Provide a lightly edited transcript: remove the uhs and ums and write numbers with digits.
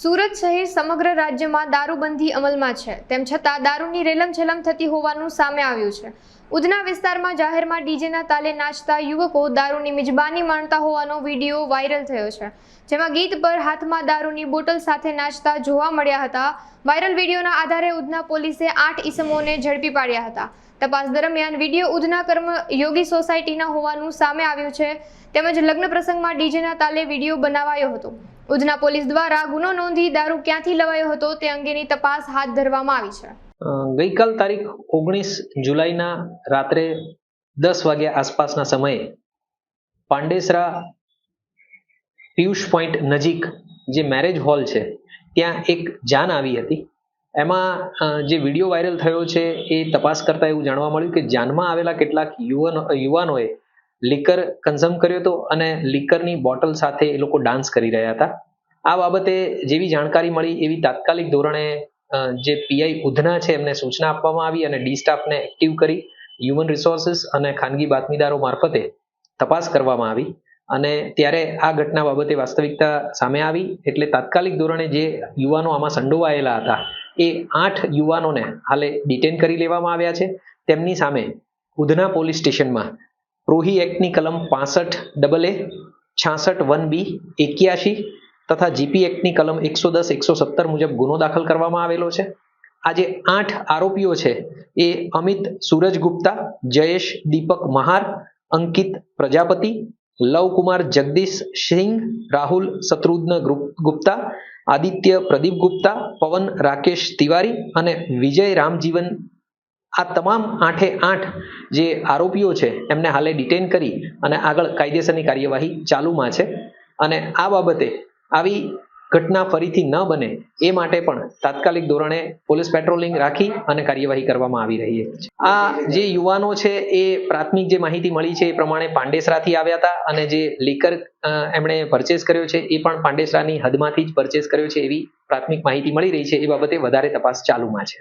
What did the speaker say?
સુરત સહિત સમગ્ર રાજ્યમાં દારૂબંધી અમલમાં છે, તેમ છતાં દારૂની રેલમછેલમ થતી હોવાનું સામે આવ્યું છે। ઉધના વિસ્તારમાં જાહેરમાં ડીજેના તાલે નાચતા યુવકો દારૂની મિજબાની માણતા હોવાનો વિડીયો વાયરલ થયો છે, જેમાં ગીત પર હાથમાં દારૂની બોટલ સાથે નાચતા જોવા મળ્યા હતા। વાયરલ વિડીયોના આધારે ઉધના પોલીસે 8 ઈસમોને ઝડપી પાડ્યા હતા। તપાસ દરમિયાન વિડીયો ઉધના કર્મયોગી સોસાયટીના હોવાનું સામે આવ્યું છે, તેમજ લગ્ન પ્રસંગમાં ડીજેના તાલે વિડીયો બનાવાયો હતો। ઉધના પોલીસ દ્વારા ગુનો નોંધી દારૂ ક્યાંથી લવાયો હતો તે અંગેની તપાસ હાથ ધરવામાં આવી છે। ગઈકાલ તારીખ 19 જુલાઈના રાત્રે 10 વાગ્યા આસપાસના સમયે પાંડેસરા પિયુષ પોઈન્ટ નજીક જે મેરેજ હોલ છે ત્યાં એક જાન આવી હતી। એમાં જે વિડીયો વાયરલ થયો છે એ તપાસ કરતા એવું જાણવા મળ્યું કે જાનમાં આવેલા કેટલાક યુવાનોએ લીકર કન્ઝ્યુમ કર્યો હતો અને લીકરની બોટલ સાથે એ લોકો ડાન્સ કરી રહ્યા હતા। આ બાબતે જેવી જાણકારી મળી એવી તાત્કાલિક ધોરણે જે પીઆઈ ઉધના છે એમને સૂચના આપવામાં આવી અને ડી સ્ટાફને એક્ટિવ કરી હ્યુમન રિસોર્સિસ અને ખાનગી બાતમીદારો મારફતે તપાસ કરવામાં આવી અને ત્યારે આ ઘટના બાબતે વાસ્તવિકતા સામે આવી। એટલે તાત્કાલિક ધોરણે જે યુવાનો આમાં સંડોવાયેલા હતા એ 8 યુવાનોને હાલે ડિટેન કરી લેવામાં આવ્યા છે। તેમની સામે ઉધના પોલીસ સ્ટેશનમાં પ્રોહી એક્ટની કલમ 65 AA 66 1B 81 તથા જીપી એક્ટની કલમ 110 117 મુજબ ગુનો દાખલ કરવામાં આવેલો છે। આ જે 8 આરોપીઓ છે એ અમિત સૂરજ ગુપ્તા, જયેશ દીપક મહાર, અંકિત પ્રજાપતિ, લવકુમાર જગદીશ સિંહ, રાહુલ શત્રુઘ્ન ગુપ્તા, આદિત્ય પ્રદીપ ગુપ્તા, પવન રાકેશ તિવારી અને વિજય રામજીવન, આ તમામ 8 જે આરોપીઓ છે એમને હાલે ડિટેન કરી અને આગળ કાયદેસરની કાર્યવાહી ચાલુમાં છે। અને આ બાબતે આવી ઘટના ફરીથી ન બને એ માટે પણ તાત્કાલિક ધોરણે પોલીસ પેટ્રોલિંગ રાખી અને કાર્યવાહી કરવામાં આવી રહી છે। આ જે યુવાનો છે એ પ્રાથમિક જે માહિતી મળી છે એ પ્રમાણે પાંડેસરાથી આવ્યા હતા અને જે લીકર એમણે પરચેસ કર્યો છે એ પણ પાંડેસરાની હદમાંથી જ પરચેસ કર્યો છે એવી પ્રાથમિક માહિતી મળી રહી છે। એ બાબતે વધારે તપાસ ચાલુમાં છે।